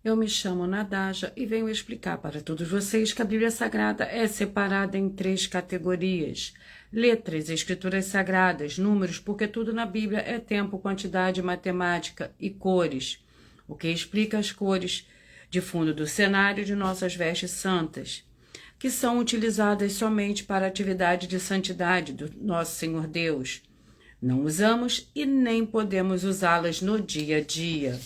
Eu me chamo Nadaja e venho explicar para todos vocês que a Bíblia Sagrada é separada em 3 categorias: letras, escrituras sagradas, números, porque tudo na Bíblia é tempo, quantidade, matemática e cores, o que explica as cores de fundo do cenário de nossas vestes santas, que são utilizadas somente para a atividade de santidade do nosso Senhor Deus. Não usamos e nem podemos usá-las no dia a dia.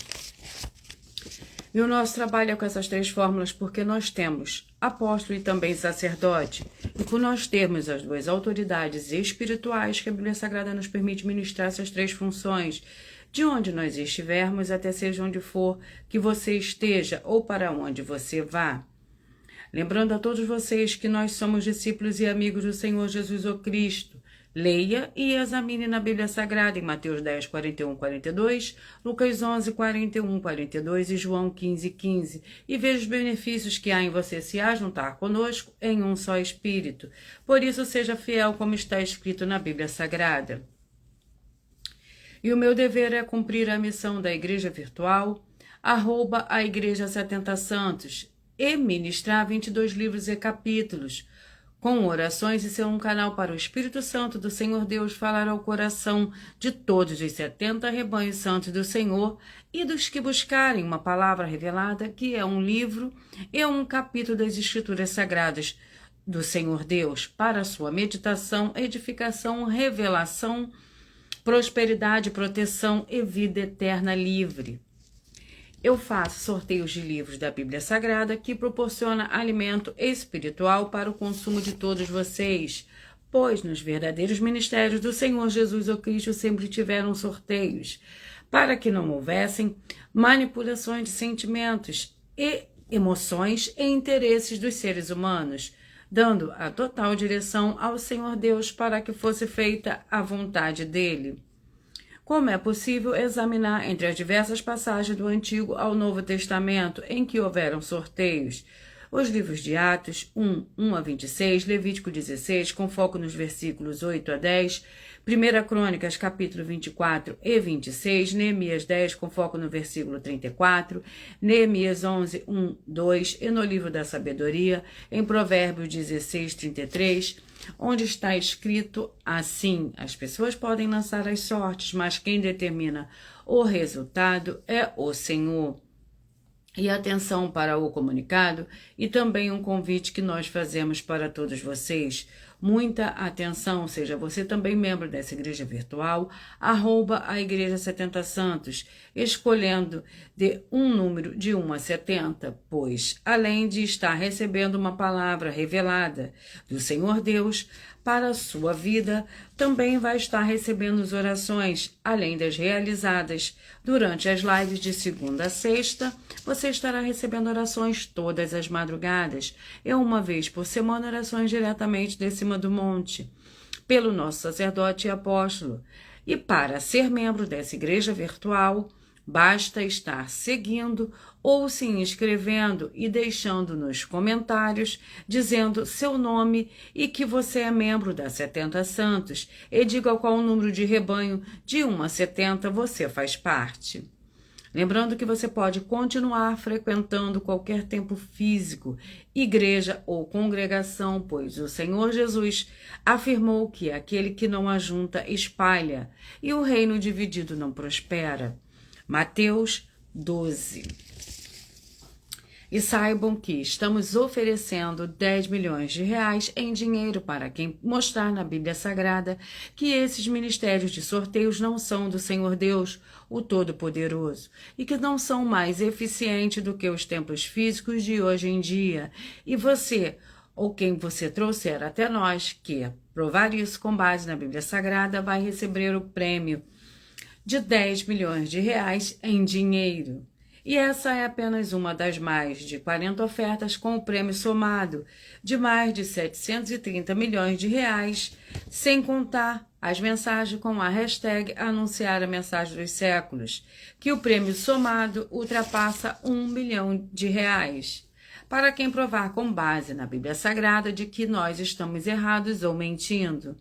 E o nosso trabalho é com essas 3 fórmulas porque nós temos apóstolo e também sacerdote. E por nós termos as 2 autoridades espirituais que a Bíblia Sagrada nos permite ministrar essas 3 funções, de onde nós estivermos, até seja onde for que você esteja ou para onde você vá. Lembrando a todos vocês que nós somos discípulos e amigos do Senhor Jesus o Cristo. Leia e examine na Bíblia Sagrada em Mateus 10, 41, 42, Lucas 11, 41, 42 e João 15, 15, e veja os benefícios que há em você se ajuntar conosco em um só Espírito. Por isso, seja fiel como está escrito na Bíblia Sagrada. E o meu dever é cumprir a missão da Igreja Virtual, @ a Igreja 70 Santos, e ministrar 22 livros e capítulos, com orações e ser um canal para o Espírito Santo do Senhor Deus falar ao coração de todos os 70 rebanhos santos do Senhor e dos que buscarem uma palavra revelada, que é um livro e um capítulo das Escrituras Sagradas do Senhor Deus, para sua meditação, edificação, revelação, prosperidade, proteção e vida eterna livre. Eu faço sorteios de livros da Bíblia Sagrada que proporciona alimento espiritual para o consumo de todos vocês, pois nos verdadeiros ministérios do Senhor Jesus o Cristo sempre tiveram sorteios, para que não houvessem manipulações de sentimentos e emoções e interesses dos seres humanos, dando a total direção ao Senhor Deus para que fosse feita a vontade dele. Como é possível examinar entre as diversas passagens do Antigo ao Novo Testamento em que houveram sorteios? Os livros de Atos 1 a 26, Levítico 16, com foco nos versículos 8 a 10, 1 Crônicas, capítulo 24 e 26, Neemias 10, com foco no versículo 34, Neemias 11, 1, 2, e no livro da Sabedoria, em Provérbios 16, 33, onde está escrito assim: as pessoas podem lançar as sortes, mas quem determina o resultado é o Senhor. E atenção para o comunicado e também um convite que nós fazemos para todos vocês. Muita atenção, seja você também membro dessa igreja virtual, @ a Igreja 70 Santos, escolhendo de um número de 1 a 70, pois, além de estar recebendo uma palavra revelada do Senhor Deus para a sua vida, também vai estar recebendo as orações, além das realizadas durante as lives de segunda a sexta. Você estará recebendo orações todas as madrugadas e uma vez por semana orações diretamente de cima do monte, pelo nosso sacerdote e apóstolo. E para ser membro dessa igreja virtual, basta estar seguindo ou se inscrevendo e deixando nos comentários, dizendo seu nome e que você é membro da 70 Santos, e diga qual o número de rebanho de 1 a 70 você faz parte. Lembrando que você pode continuar frequentando qualquer templo físico, igreja ou congregação, pois o Senhor Jesus afirmou que aquele que não ajunta espalha, e o reino dividido não prospera. Mateus 12. E saibam que estamos oferecendo 10 milhões de reais em dinheiro para quem mostrar na Bíblia Sagrada que esses ministérios de sorteios não são do Senhor Deus, o Todo-Poderoso, e que não são mais eficientes do que os templos físicos de hoje em dia. E você, ou quem você trouxer até nós, que provar isso com base na Bíblia Sagrada, vai receber o prêmio de 10 milhões de reais em dinheiro. E essa é apenas uma das mais de 40 ofertas com o prêmio somado de mais de 730 milhões de reais, sem contar as mensagens com a hashtag Anunciar a Mensagem dos Séculos, que o prêmio somado ultrapassa 1 milhão de reais. Para quem provar com base na Bíblia Sagrada de que nós estamos errados ou mentindo,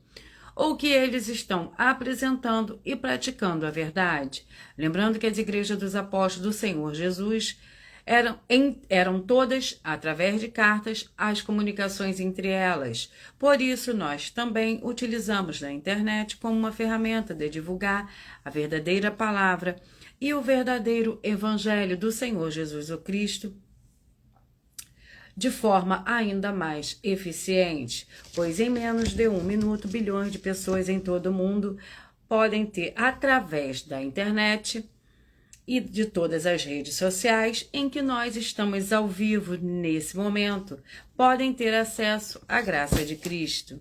ou que eles estão apresentando e praticando a verdade. Lembrando que as igrejas dos apóstolos do Senhor Jesus Eram todas, através de cartas, as comunicações entre elas. Por isso, nós também utilizamos a internet como uma ferramenta de divulgar a verdadeira palavra e o verdadeiro evangelho do Senhor Jesus o Cristo de forma ainda mais eficiente, pois em menos de 1 minuto, bilhões de pessoas em todo o mundo podem ter, através da internet e de todas as redes sociais em que nós estamos ao vivo nesse momento, podem ter acesso à graça de Cristo.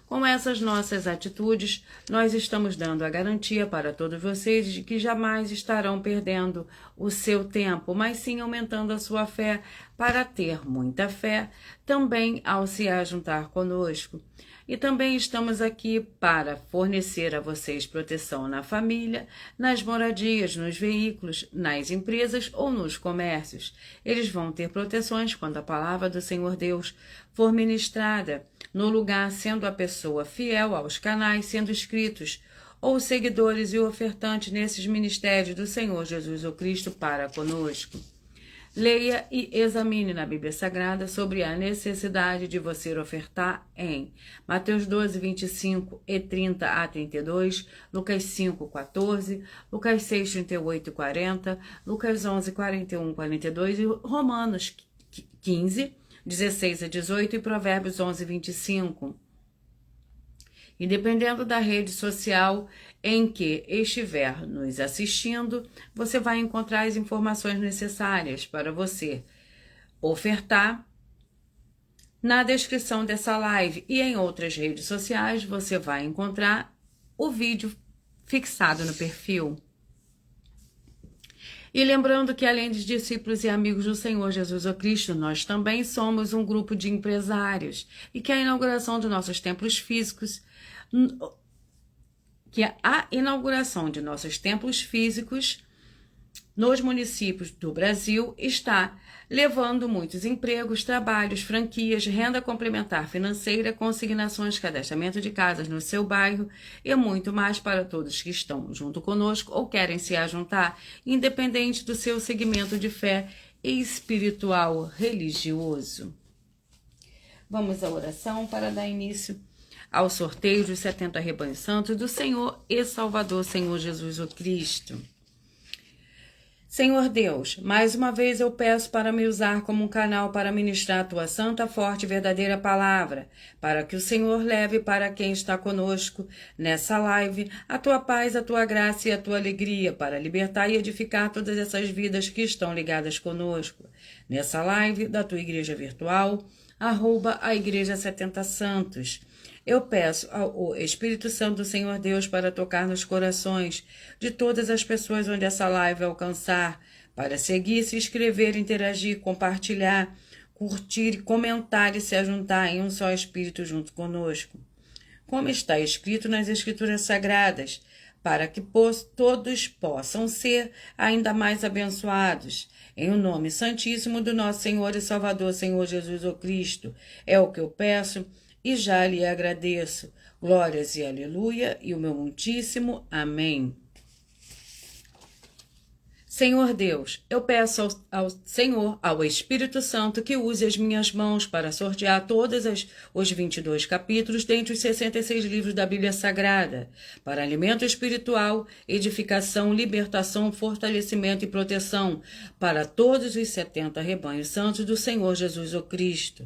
Com essas nossas atitudes, nós estamos dando a garantia para todos vocês de que jamais estarão perdendo o seu tempo, mas sim aumentando a sua fé para ter muita fé também ao se ajuntar conosco. E também estamos aqui para fornecer a vocês proteção na família, nas moradias, nos veículos, nas empresas ou nos comércios. Eles vão ter proteções quando a palavra do Senhor Deus for ministrada no lugar, sendo a pessoa fiel aos canais sendo inscritos ou seguidores e ofertantes nesses ministérios do Senhor Jesus o Cristo para conosco. Leia e examine na Bíblia Sagrada sobre a necessidade de você ofertar em Mateus 12, 25 e 30 a 32, Lucas 5, 14, Lucas 6, 38 e 40, Lucas 11, 41 e 42 e Romanos 15, 16 a 18 e Provérbios 11, 25. E dependendo da rede social em que estiver nos assistindo, você vai encontrar as informações necessárias para você ofertar na descrição dessa live. E em outras redes sociais você vai encontrar o vídeo fixado no perfil. E lembrando que além de discípulos e amigos do Senhor Jesus o Cristo, nós também somos um grupo de empresários e que a inauguração de nossos templos físicos nos municípios do Brasil está levando muitos empregos, trabalhos, franquias, renda complementar financeira, consignações, cadastramento de casas no seu bairro e muito mais para todos que estão junto conosco ou querem se ajuntar, independente do seu segmento de fé espiritual religioso. Vamos à oração para dar início ao sorteio dos 70 rebanhos santos do Senhor e Salvador, Senhor Jesus o Cristo. Senhor Deus, mais uma vez eu peço para me usar como um canal para ministrar a tua santa, forte e verdadeira palavra, para que o Senhor leve para quem está conosco nessa live a tua paz, a tua graça e a tua alegria, para libertar e edificar todas essas vidas que estão ligadas conosco. Nessa live da tua igreja virtual, @a Igreja 70 Santos. Eu peço ao Espírito Santo do Senhor Deus para tocar nos corações de todas as pessoas onde essa live alcançar, para seguir, se inscrever, interagir, compartilhar, curtir, comentar e se ajuntar em um só Espírito junto conosco. Como está escrito nas Escrituras Sagradas, para que todos possam ser ainda mais abençoados. Em o nome santíssimo do nosso Senhor e Salvador, Senhor Jesus o Cristo, é o que eu peço e já lhe agradeço. Glórias e aleluia, e o meu muitíssimo amém. Senhor Deus, eu peço ao Senhor, ao Espírito Santo, que use as minhas mãos para sortear todos os 22 capítulos dentre os 66 livros da Bíblia Sagrada, para alimento espiritual, edificação, libertação, fortalecimento e proteção para todos os 70 rebanhos santos do Senhor Jesus o Cristo.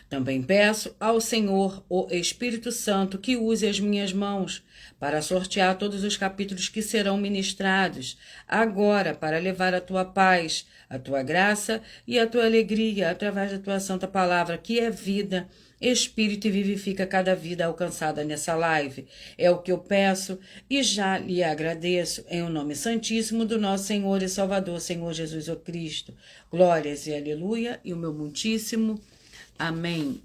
Também peço ao Senhor, o Espírito Santo, que use as minhas mãos para sortear todos os capítulos que serão ministrados agora, para levar a tua paz, a tua graça e a tua alegria através da tua santa palavra, que é vida, espírito e vivifica cada vida alcançada nessa live. É o que eu peço e já lhe agradeço, em o nome santíssimo do nosso Senhor e Salvador, Senhor Jesus o Cristo. Glórias e aleluia, e o meu muitíssimo amém.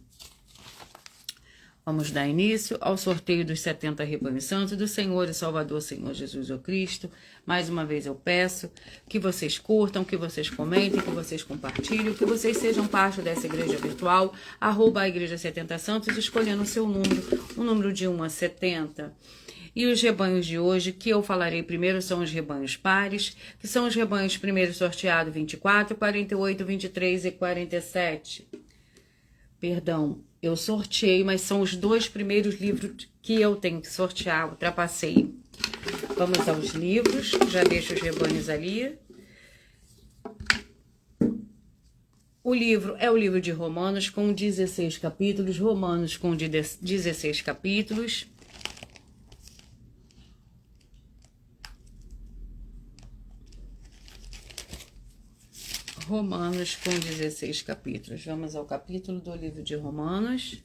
Vamos dar início ao sorteio dos 70 rebanhos santos do Senhor e Salvador, Senhor Jesus o Cristo. Mais uma vez eu peço que vocês curtam, que vocês comentem, que vocês compartilhem, que vocês sejam parte dessa igreja virtual, @a Igreja 70 Santos, escolhendo o seu número, o número de 1 a 70. E os rebanhos de hoje, que eu falarei primeiro, são os rebanhos pares, que são os rebanhos primeiro sorteado 24, 48, 23 e 47. Perdão, eu sorteei, mas são os 2 primeiros livros que eu tenho que sortear, ultrapassei. Vamos aos livros, já deixo os rebanhos ali. O livro é o livro de Romanos, com 16 capítulos, Romanos com 16 capítulos. Romanos com 16 capítulos. Vamos ao capítulo do livro de Romanos.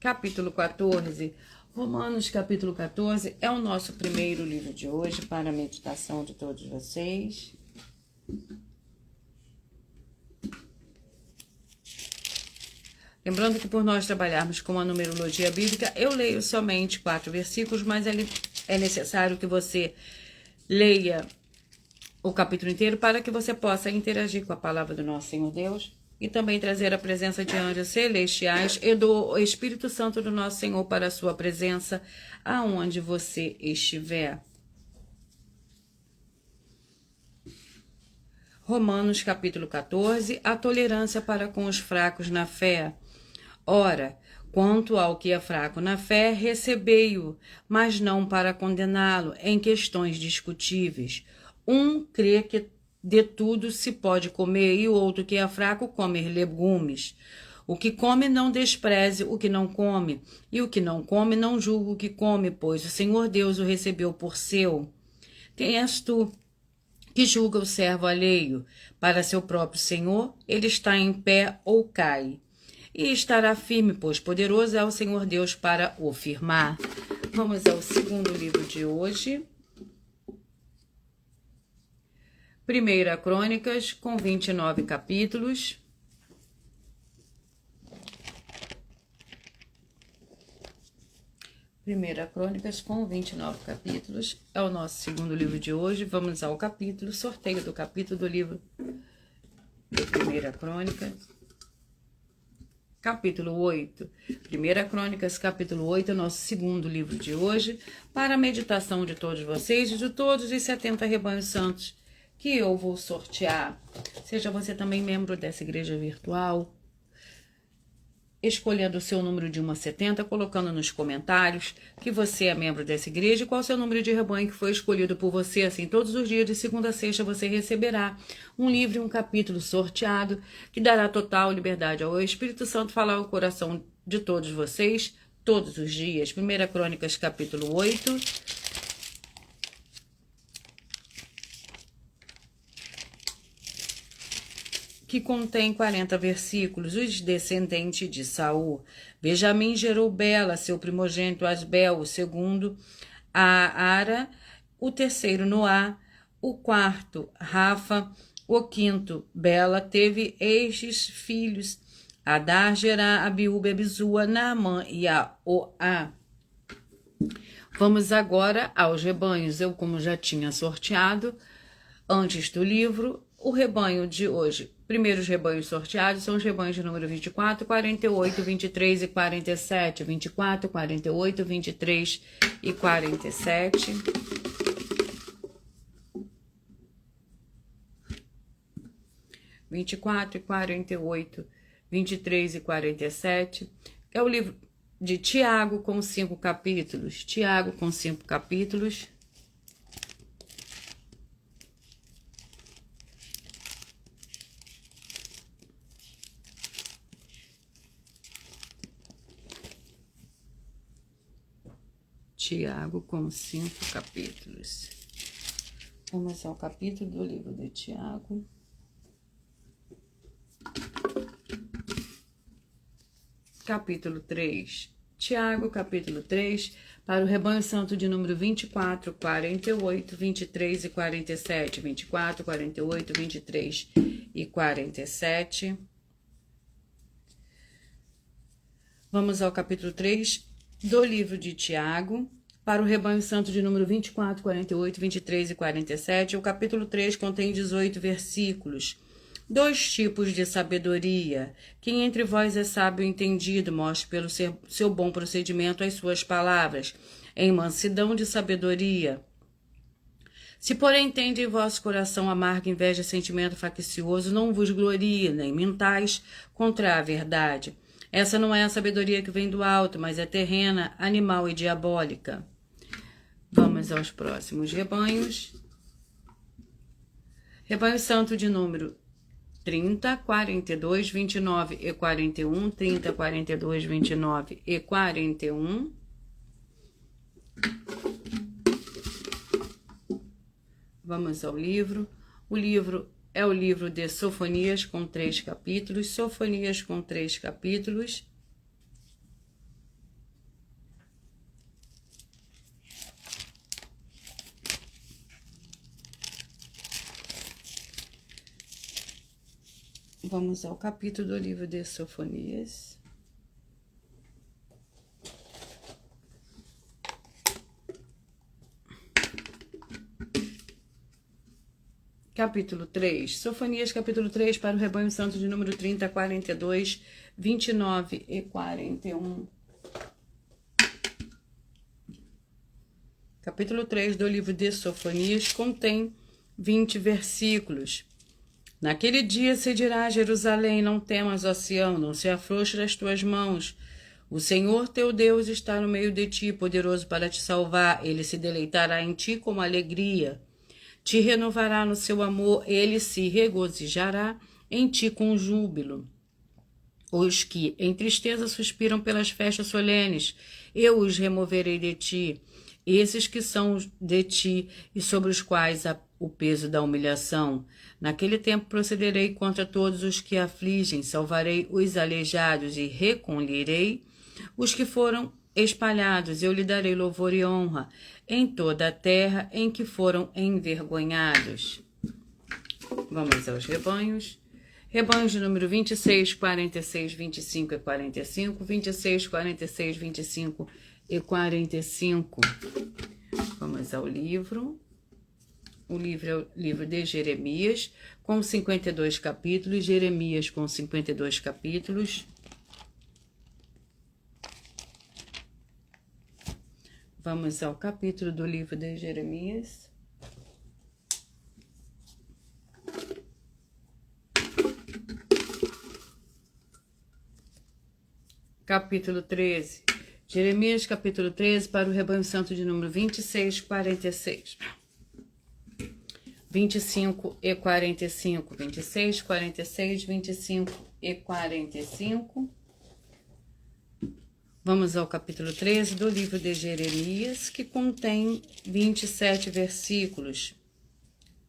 Capítulo 14. Romanos, capítulo 14, é o nosso primeiro livro de hoje para a meditação de todos vocês. Lembrando que por nós trabalharmos com a numerologia bíblica, eu leio somente 4 versículos, mas é necessário que você leia o capítulo inteiro para que você possa interagir com a palavra do nosso Senhor Deus e também trazer a presença de anjos celestiais e do Espírito Santo do nosso Senhor para a sua presença aonde você estiver. Romanos capítulo 14, a tolerância para com os fracos na fé. Ora, quanto ao que é fraco na fé, recebei-o, mas não para condená-lo em questões discutíveis. Um crê que de tudo se pode comer, e o outro que é fraco comer legumes. O que come não despreze o que não come, e o que não come não julgue o que come, pois o Senhor Deus o recebeu por seu. Quem és tu que julga o servo alheio? Para seu próprio Senhor, ele está em pé ou cai. E estará firme, pois poderoso é o Senhor Deus para o firmar. Vamos ao segundo livro de hoje. 1 Crônicas, com 29 capítulos. Primeira Crônicas, com 29 capítulos. É o nosso segundo livro de hoje. Vamos ao capítulo, sorteio do capítulo do livro de 1 Crônicas. Capítulo 8. 1 Crônicas, capítulo 8, é o nosso segundo livro de hoje, para a meditação de todos vocês e de todos os 70 rebanhos santos que eu vou sortear. Seja você também membro dessa igreja virtual, escolhendo o seu número de 1 a 70, colocando nos comentários que você é membro dessa igreja e qual o seu número de rebanho que foi escolhido por você. Assim, todos os dias, de segunda a sexta, você receberá um livro e um capítulo sorteado que dará total liberdade ao Espírito Santo falar ao coração de todos vocês, todos os dias. 1 Crônicas, capítulo 8. Que contém 40 versículos, os descendentes de Saul. Benjamim gerou Bela, seu primogênito Asbel, o segundo a Ara, o terceiro Noá, o quarto Rafa, o quinto Bela. Teve estes filhos: Adar, Gerá, Abiúbe, Abizua, Naamã e Aoá. Vamos agora aos rebanhos. Eu, como já tinha sorteado antes do livro, o rebanho de hoje. Primeiros rebanhos sorteados são os rebanhos de número 24, 48, 23 e 47. 24, 48, 23 e 47. e 48, 23 e 47. É o livro de Tiago com 5 capítulos. Tiago com 5 capítulos. Tiago com 5 capítulos. Vamos ao capítulo do livro de Tiago. Capítulo 3. Tiago, capítulo 3, para o rebanho santo de número 24, 48, 23 e 47. 24, 48, 23 e 47. Vamos ao capítulo 3 do livro de Tiago, para o rebanho santo de número 24, 48, 23 e 47. O capítulo 3 contém 18 versículos. Dois tipos de sabedoria. Quem entre vós é sábio e entendido, mostre pelo seu bom procedimento as suas palavras, em mansidão de sabedoria. Se, porém, tende em vosso coração amarga inveja, sentimento faccioso, não vos glorie, nem mintais contra a verdade. Essa não é a sabedoria que vem do alto, mas é terrena, animal e diabólica. Vamos aos próximos rebanhos. Rebanho santo de número 30, 42, 29 e 41. 30, 42, 29 e 41. Vamos ao livro. O livro é o livro de Sofonias, com 3 capítulos. Sofonias com 3 capítulos. Vamos ao capítulo do livro de Sofonias. Capítulo 3. Sofonias, capítulo 3, para o rebanho santo de número 30, 42, 29 e 41. Capítulo 3 do livro de Sofonias contém 20 versículos. Naquele dia se dirá a Jerusalém: não temas, ó Sião, não se afrouxe das tuas mãos. O Senhor teu Deus está no meio de ti, poderoso para te salvar. Ele se deleitará em ti como alegria. Te renovará no seu amor, ele se regozijará em ti com júbilo. Os que em tristeza suspiram pelas festas solenes, eu os removerei de ti. Esses que são de ti e sobre os quais há o peso da humilhação. Naquele tempo procederei contra todos os que afligem, salvarei os aleijados e recolherei os que foram espalhados. Eu lhe darei louvor e honra em toda a terra em que foram envergonhados. Vamos aos rebanhos. Rebanhos de número 26, 46, 25 e 45. 26, 46, 25 e 45. Vamos ao livro. O livro é o livro de Jeremias, com 52 capítulos. Jeremias com 52 capítulos. Vamos ao capítulo do livro de Jeremias. Capítulo 13. Jeremias, capítulo 13, para o rebanho santo de número 26, 46. 25 e 45. 26, 46, 25 e 45. Vamos ao capítulo 13 do livro de Jeremias, que contém 27 versículos.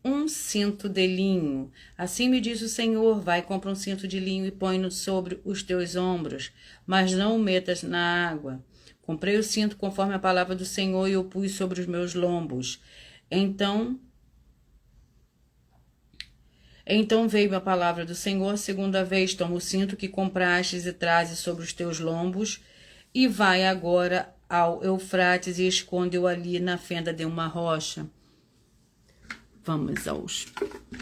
Um cinto de linho. Assim me diz o Senhor: vai, compra um cinto de linho e põe-no sobre os teus ombros, mas não o metas na água. Comprei o cinto conforme a palavra do Senhor e o pus sobre os meus lombos. Então veio a palavra do Senhor a segunda vez: toma o cinto que comprastes e traze sobre os teus lombos, e vai agora ao Eufrates e esconde-o ali na fenda de uma rocha. Vamos aos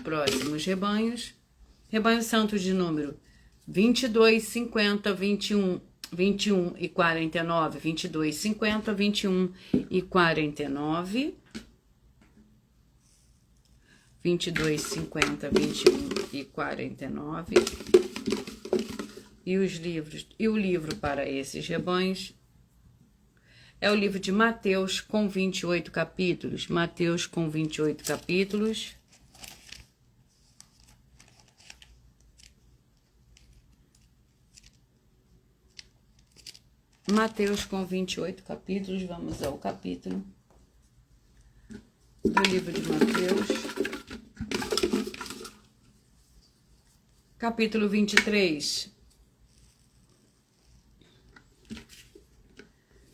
próximos rebanhos. Rebanho santo de número 22, 50, 21, 21 e 49. 22, 50, 21 e 49. 22, 50, 21 e 49. E os livros, e o livro para esses rebanhos é o livro de Mateus, com 28 capítulos. Mateus com 28 capítulos. Mateus com 28 capítulos. Vamos ao capítulo do livro de Mateus. Capítulo 23.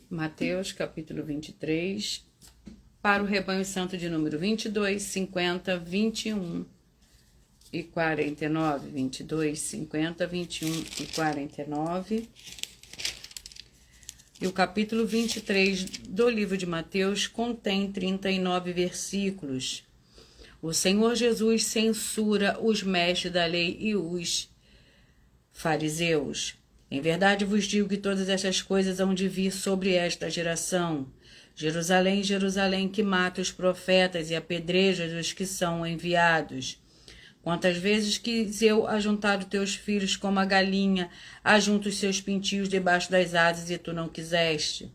Mateus, capítulo 23, para o rebanho santo de número 22, 50, 21 e 49. 22, 50, 21 e 49. E o capítulo 23 do livro de Mateus contém 39 versículos. O Senhor Jesus censura os mestres da lei e os fariseus. Em verdade vos digo que todas estas coisas hão de vir sobre esta geração. Jerusalém, Jerusalém, que mata os profetas e apedreja os que são enviados. Quantas vezes quis eu ajuntar os teus filhos como a galinha ajunta os seus pintinhos debaixo das asas, e tu não quiseste.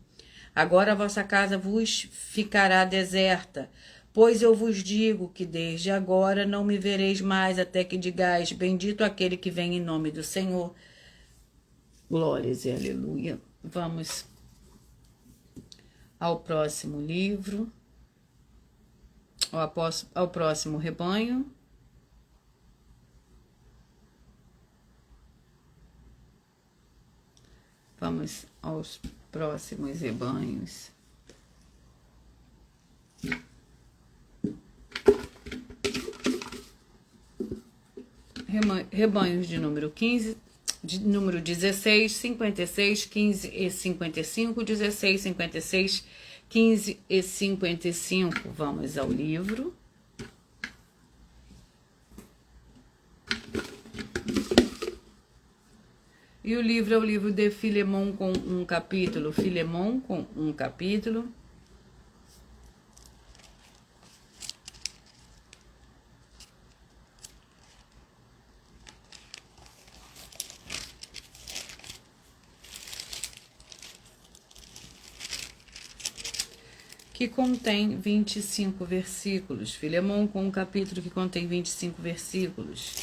Agora a vossa casa vos ficará deserta, pois eu vos digo que desde agora não me vereis mais, até que digais, bendito aquele que vem em nome do Senhor. Glórias e aleluia. Vamos ao próximo livro, ao próximo rebanho. Vamos aos próximos rebanhos. Rebanhos de número 15, de número 16, 56, 15 e 55, 16, 56, 15 e 55. Vamos ao livro. E o livro é o livro de Filemão com um capítulo. Filemão com um capítulo. Que contém 25 versículos. Filemão com um capítulo que contém 25 versículos.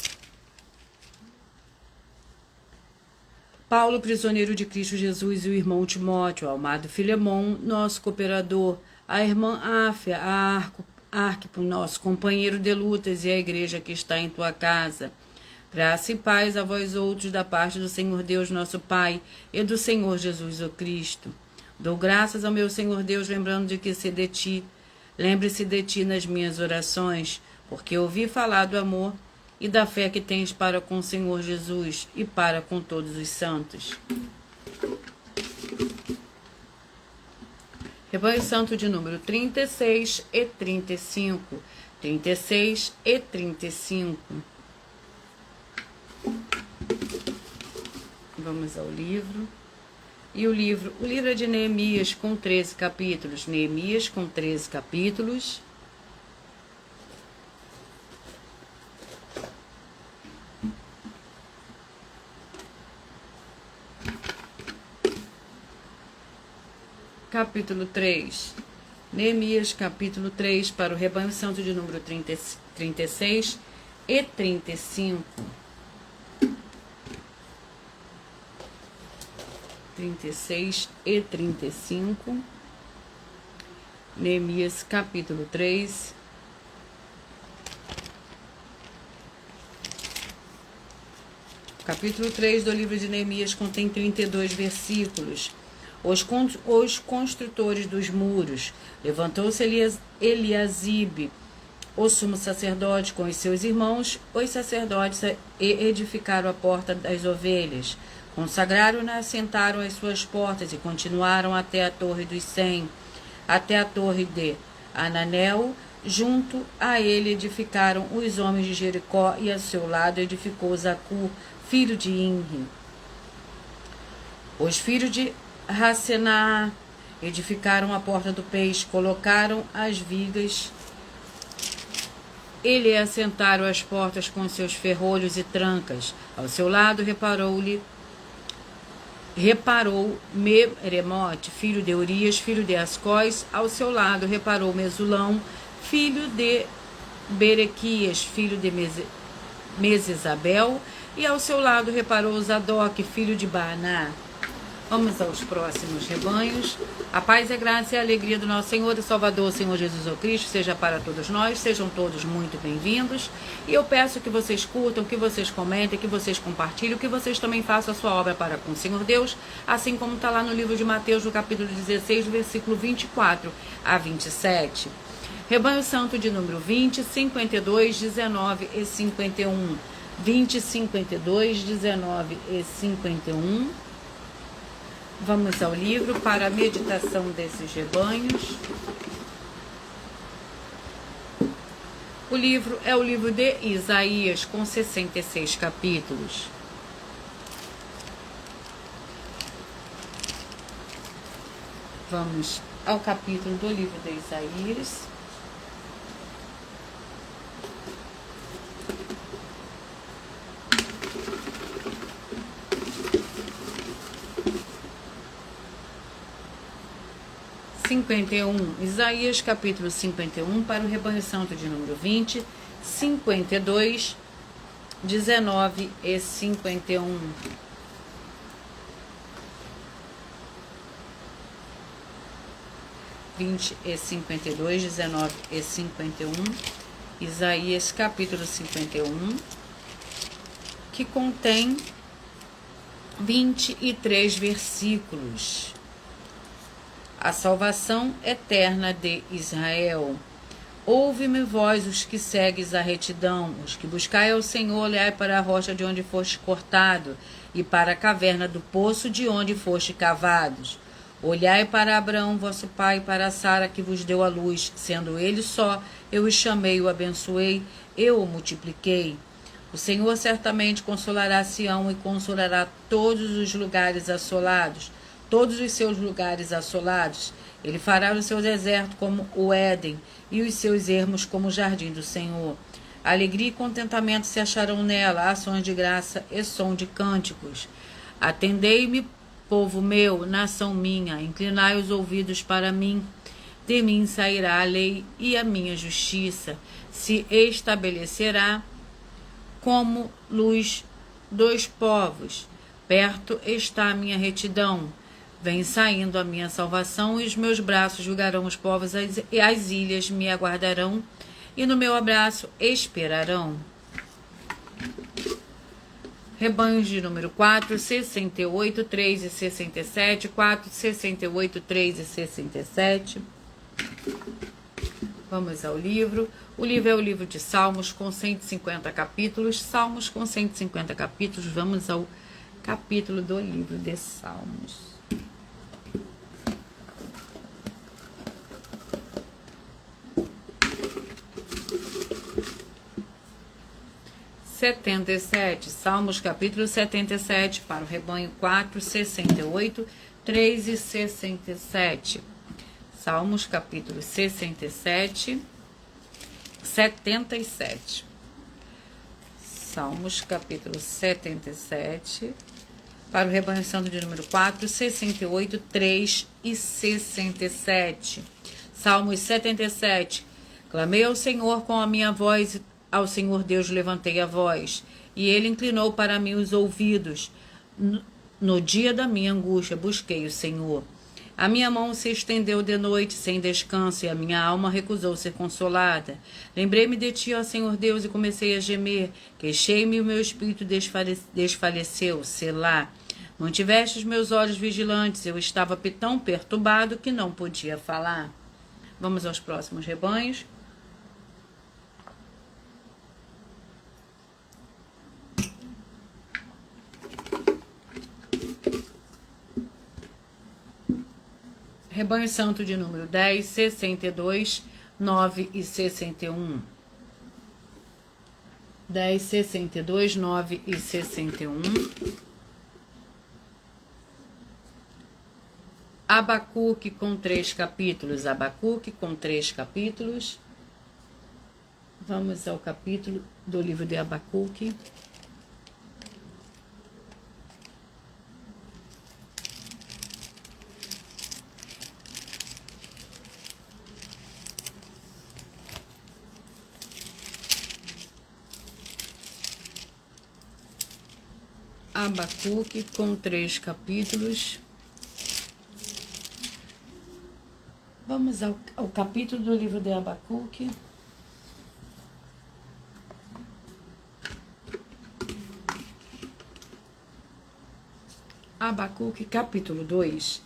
Paulo, prisioneiro de Cristo Jesus, e o irmão Timóteo, ao amado Filemão, nosso cooperador, a irmã Áfia, a Arquipo, nosso companheiro de lutas, e a igreja que está em tua casa. Graça e paz a vós outros da parte do Senhor Deus nosso Pai e do Senhor Jesus o Cristo. Dou graças ao meu Senhor Deus, lembre-se de ti nas minhas orações, porque ouvi falar do amor e da fé que tens para com o Senhor Jesus e para com todos os santos. Rebanho Santo de número 36 e 35. 36 e 35. Vamos ao livro. E o livro é de Neemias com 13 capítulos. Neemias com 13 capítulos. Capítulo 3. Neemias, capítulo 3, para o Rebanho Santo de número 36 e 35. 36 e 35. Neemias, capítulo 3. Capítulo 3 do livro de Neemias contém 32 versículos. Os construtores dos muros. Levantou-se Eliasibe, o sumo sacerdote, com os seus irmãos, os sacerdotes, e edificaram a porta das ovelhas. Consagraram-na, assentaram as suas portas e continuaram até a torre dos 100, até a torre de Ananel. Junto a ele edificaram os homens de Jericó, e a seu lado edificou Zacur, filho de Imri. Os filhos de Racená edificaram a porta do peixe, colocaram as vigas e lhe assentaram as portas com seus ferrolhos e trancas. Ao seu lado reparou Meremote, filho de Urias, filho de Ascós. Ao seu lado reparou Mesulão, filho de Berequias, filho de Mesesabel. E ao seu lado reparou Zadok, filho de Baaná. Vamos aos próximos rebanhos. A paz, a graça e a alegria do nosso Senhor e Salvador, Senhor Jesus o Cristo, seja para todos nós. Sejam todos muito bem-vindos. E eu peço que vocês curtam, que vocês comentem, que vocês compartilhem, que vocês também façam a sua obra para com o Senhor Deus, assim como está lá no livro de Mateus, no capítulo 16, versículo 24 a 27. Rebanho Santo de número 20, 52, 19 e 51. 20, 52, 19 e 51. Vamos ao livro para a meditação desses rebanhos. O livro é o livro de Isaías, com 66 capítulos. Vamos ao capítulo do livro de Isaías. Isaías capítulo 51, para o rebanho santo de número 20, 52, 19 e 51. E 52, 19 e 51. Isaías capítulo 51, que contém 23 versículos. A salvação eterna de Israel. Ouve-me, vós, os que segues a retidão, os que buscai ao Senhor, olhai para a rocha de onde foste cortado, e para a caverna do poço de onde foste cavados. Olhai para Abraão, vosso pai, e para Sara, que vos deu a luz, sendo ele só, eu o chamei, o abençoei, eu o multipliquei. O Senhor certamente consolará Sião e consolará todos os lugares assolados, todos os seus lugares assolados. Ele fará o seu deserto como o Éden, e os seus ermos como o jardim do Senhor. Alegria e contentamento se acharão nela, ações de graça e som de cânticos. Atendei-me, povo meu, nação minha, inclinai os ouvidos para mim. De mim sairá a lei e a minha justiça se estabelecerá como luz dos povos. Perto está a minha retidão. Vem saindo a minha salvação, e os meus braços julgarão os povos, e as ilhas me aguardarão, e no meu abraço esperarão. Rebanhos de número 4, 68, 3 e 67, 4, 68, 3 e 67. Vamos ao livro. O livro é o livro de Salmos, com 150 capítulos. Salmos com 150 capítulos. Vamos ao capítulo do livro de Salmos. Salmos capítulo 77, para o rebanho 4, 68, 3 e 67. Salmos capítulo 77. Salmos capítulo 77, para o rebanho santo de número 4, 68, 3 e 67. Salmos 77. Clamei ao Senhor com a minha voz, ao Senhor Deus levantei a voz, e ele inclinou para mim os ouvidos. No dia da minha angústia busquei o Senhor. A minha mão se estendeu de noite sem descanso, e a minha alma recusou ser consolada. Lembrei-me de ti, ó Senhor Deus, e comecei a gemer. Queixei-me e o meu espírito desfaleceu. Selá. Mantiveste os meus olhos vigilantes, eu estava tão perturbado que não podia falar. Vamos aos próximos rebanhos. Rebanho santo de número 10, 62, 9 e 61. 10, 62, 9 e 61. Abacuque com 3 capítulos. Abacuque com 3 capítulos. Vamos ao capítulo do livro de Abacuque. Abacuque com 3 capítulos. Vamos ao capítulo do livro de Abacuque. Abacuque, capítulo 2.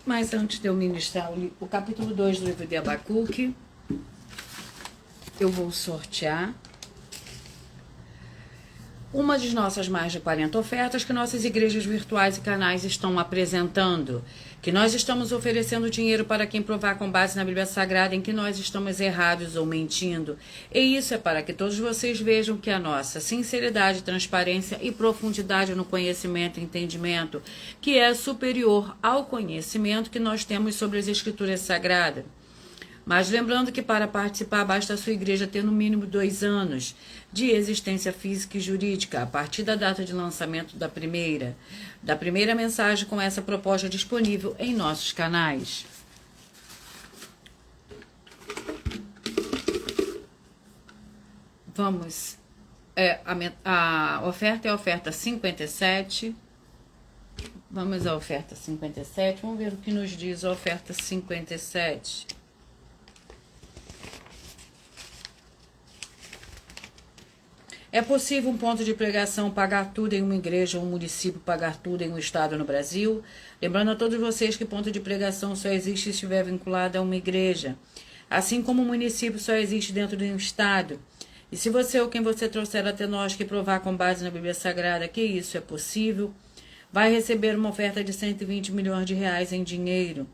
Mas antes de eu ministrar o capítulo 2 do livro de Abacuque, eu vou sortear uma de nossas mais de 40 ofertas que nossas igrejas virtuais e canais estão apresentando, que nós estamos oferecendo dinheiro para quem provar com base na Bíblia Sagrada em que nós estamos errados ou mentindo. E isso é para que todos vocês vejam que a nossa sinceridade, transparência e profundidade no conhecimento e entendimento, que é superior ao conhecimento que nós temos sobre as Escrituras Sagradas. Mas lembrando que para participar basta a sua igreja ter no mínimo 2 anos de existência física e jurídica, a partir da data de lançamento da primeira mensagem com essa proposta disponível em nossos canais. Vamos, a oferta é a oferta 57. Vamos à oferta 57, vamos ver o que nos diz a oferta 57. É possível um ponto de pregação pagar tudo em uma igreja ou um município pagar tudo em um estado no Brasil? Lembrando a todos vocês que ponto de pregação só existe se estiver vinculado a uma igreja. Assim como o município só existe dentro de um estado. E se você ou quem você trouxer até nós que provar com base na Bíblia Sagrada que isso é possível, vai receber uma oferta de 120 milhões de reais em dinheiro.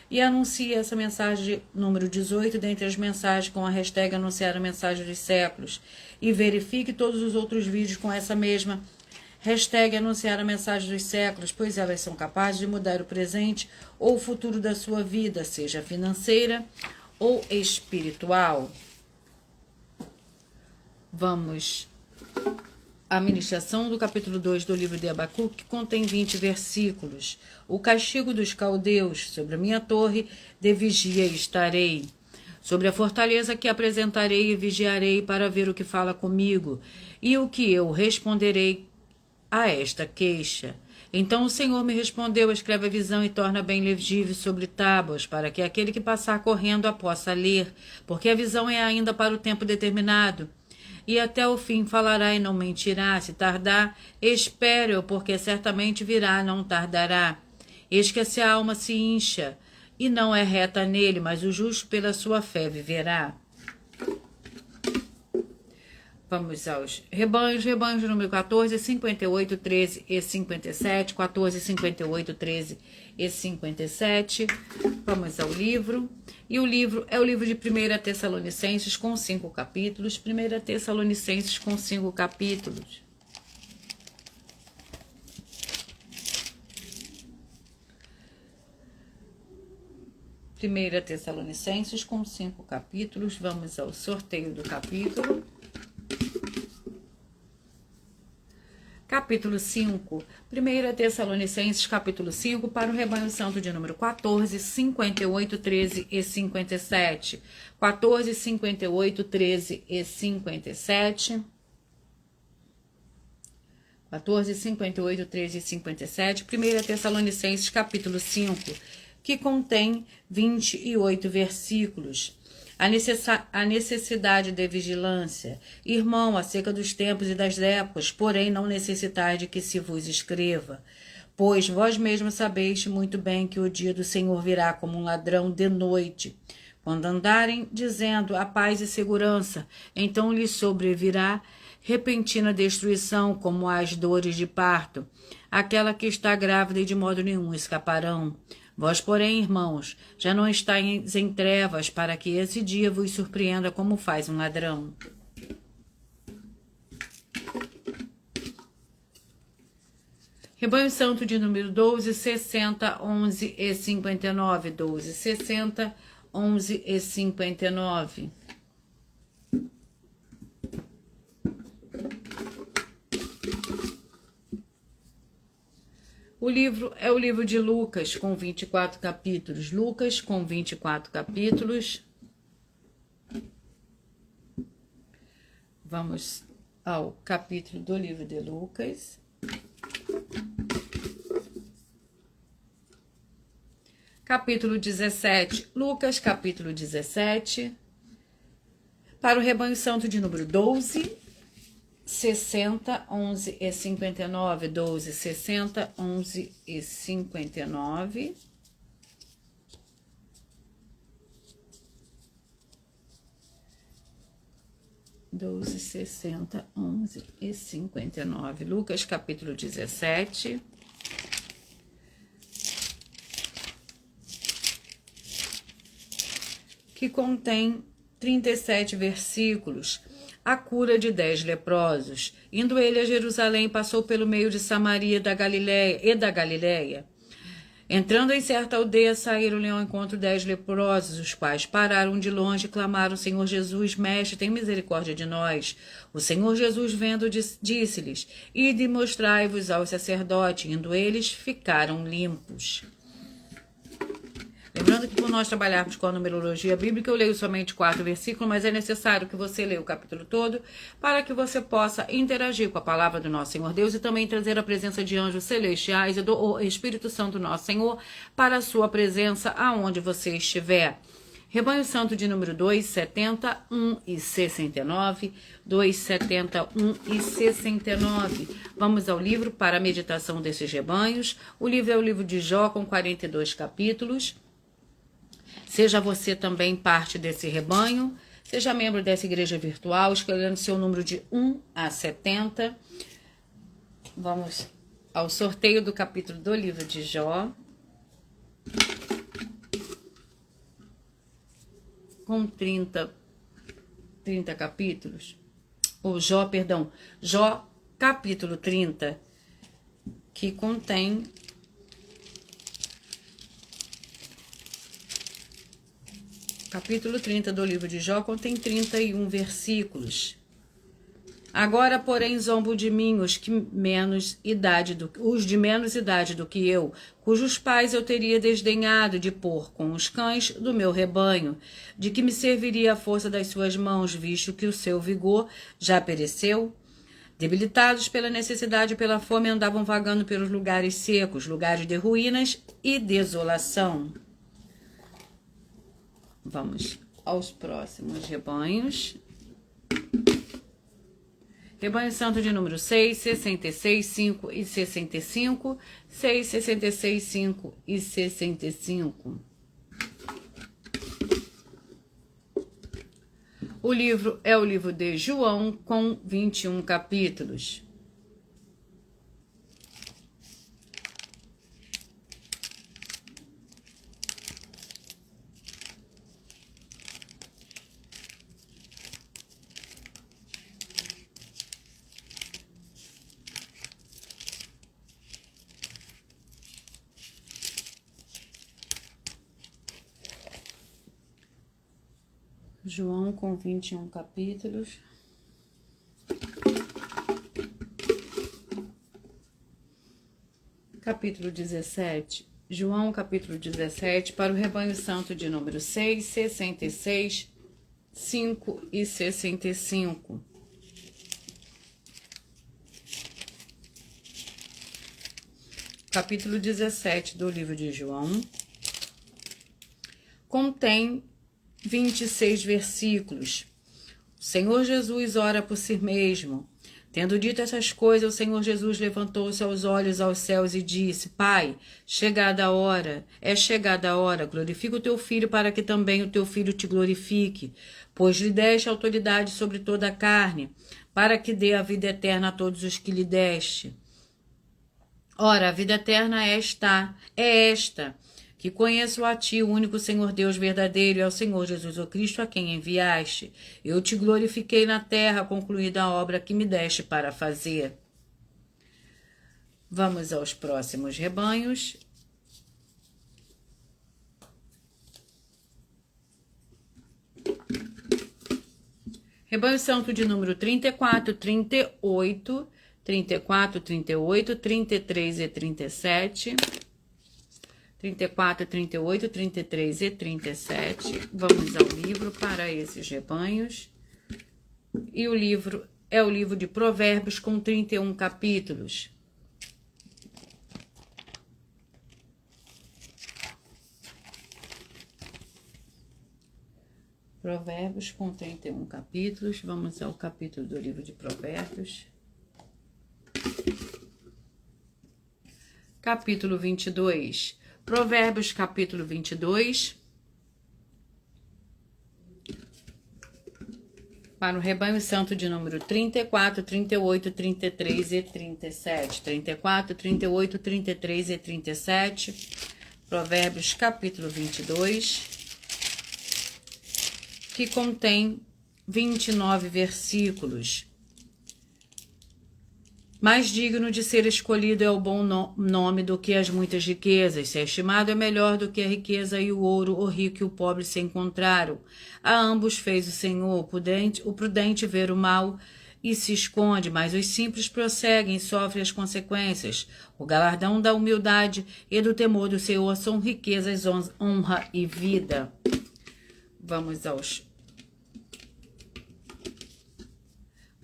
E anuncie essa mensagem número 18 dentre as mensagens com a hashtag anunciar a mensagem dos séculos. E verifique todos os outros vídeos com essa mesma hashtag anunciar a mensagem dos séculos, pois elas são capazes de mudar o presente ou o futuro da sua vida, seja financeira ou espiritual. Vamos à ministração do capítulo 2 do livro de Abacuque, que contém 20 versículos. O castigo dos caldeus, sobre a minha torre de vigia estarei. Sobre a fortaleza que apresentarei e vigiarei para ver o que fala comigo, e o que eu responderei a esta queixa. Então o Senhor me respondeu, escreve a visão e torna bem legível sobre tábuas, para que aquele que passar correndo a possa ler, porque a visão é ainda para o tempo determinado. E até o fim falará e não mentirá. Se tardar, espere-o, porque certamente virá, não tardará. Eis que se a alma se incha, e não é reta nele, mas o justo pela sua fé viverá. Vamos aos rebanhos. Rebanhos número 14, 58, 13 e 57. 14, 58, 13 e 57. Vamos ao livro. E o livro é o livro de 1 Tessalonicenses com 5 capítulos. 1 Tessalonicenses com 5 capítulos. Primeira Tessalonicenses com 5 capítulos. Vamos ao sorteio do capítulo. Capítulo 5, 1 Tessalonicenses, capítulo 5, para o rebanho santo de número 14, 58, 13 e 57. 14, 58, 13 e 57. 14, 58, 13 e 57. 1 Tessalonicenses, capítulo 5, que contém 28 versículos. A necessidade de vigilância. Irmão, acerca dos tempos e das épocas, porém não necessitais de que se vos escreva. Pois vós mesmos sabeis muito bem que o dia do Senhor virá como um ladrão de noite. Quando andarem dizendo a paz e segurança, então lhes sobrevirá repentina destruição, como as dores de parto. Aquela que está grávida e de modo nenhum escaparão. Vós, porém, irmãos, já não estáis em trevas, para que esse dia vos surpreenda como faz um ladrão. Rebanho Santo de número 12, 60, 11 e 59. 12, 60, 11 e 59. O livro é o livro de Lucas, com 24 capítulos. Lucas, com 24 capítulos. Vamos ao capítulo do livro de Lucas. Capítulo 17. Lucas, capítulo 17. Para o rebanho santo de número 12. 60, 11 e 59, 12, 60, 11 e 59. 12, 60, 11 e 59. Lucas, capítulo 17. Que contém 37 versículos. A cura de 10 leprosos. Indo ele a Jerusalém, passou pelo meio de Samaria e da Galileia. Entrando em certa aldeia, saíram-lhe ao encontro 10 leprosos, os quais pararam de longe e clamaram: Senhor Jesus, mestre, tem misericórdia de nós. O Senhor Jesus, vendo, disse-lhes: Ide e mostrai-vos ao sacerdote. Indo eles, ficaram limpos. Lembrando que por nós trabalharmos com a numerologia bíblica, eu leio somente 4 versículos, mas é necessário que você leia o capítulo todo para que você possa interagir com a palavra do nosso Senhor Deus e também trazer a presença de anjos celestiais e do Espírito Santo nosso Senhor para a sua presença aonde você estiver. Rebanho Santo de número 271 e 69, 271 e 69. Vamos ao livro para a meditação desses rebanhos. O livro é o livro de Jó, com 42 capítulos. Seja você também parte desse rebanho, seja membro dessa igreja virtual, escolhendo seu número de 1 a 70. Vamos ao sorteio do capítulo do livro de Jó. Com 30 capítulos. Jó, capítulo 30, que contém capítulo 30 do livro de Jó contém 31 versículos. Agora, porém, zombam de mim os de menos idade do que eu, cujos pais eu teria desdenhado de pôr com os cães do meu rebanho, de que me serviria a força das suas mãos, visto que o seu vigor já pereceu? Debilitados pela necessidade e pela fome, andavam vagando pelos lugares secos, lugares de ruínas e desolação. Vamos aos próximos rebanhos. Rebanho Santo de número 6, 66, 5 e 65. 6, 66, 5 e 65. O livro é o livro de João, com 21 capítulos. João com 21 capítulos. Capítulo 17. João, capítulo 17, para o rebanho santo de número 6, 66, 5 e 65. Capítulo 17 do livro de João contém 26 versículos. O Senhor Jesus ora por si mesmo. Tendo dito essas coisas, o Senhor Jesus levantou seus olhos aos céus e disse: Pai, chegada a hora, glorifica o teu filho, para que também o teu filho te glorifique, pois lhe deste autoridade sobre toda a carne, para que dê a vida eterna a todos os que lhe deste. Ora, a vida eterna é esta, que conheço a ti, o único Senhor Deus verdadeiro, e ao Senhor Jesus o Cristo, a quem enviaste. Eu te glorifiquei na terra, concluída a obra que me deste para fazer. Vamos aos próximos rebanhos. Rebanho Santo de número 34, 38, 34, 38, 33 e 37. 34, 38, 33 e 37. Vamos ao livro para esses rebanhos. E o livro é o livro de Provérbios, com 31 capítulos. Provérbios com 31 capítulos. Vamos ao capítulo do livro de Provérbios. Capítulo 22. Provérbios, capítulo 22. Para o rebanho santo de número 34, 38, 33 e 37. 34, 38, 33 e 37. Provérbios capítulo 22, que contém 29 versículos. Mais digno de ser escolhido é o bom nome do que as muitas riquezas. Ser estimado é melhor do que a riqueza e o ouro. O rico e o pobre se encontraram. A ambos fez o Senhor. O prudente vê o mal e se esconde, mas os simples prosseguem e sofrem as consequências. O galardão da humildade e do temor do Senhor são riquezas, honra e vida. Vamos aos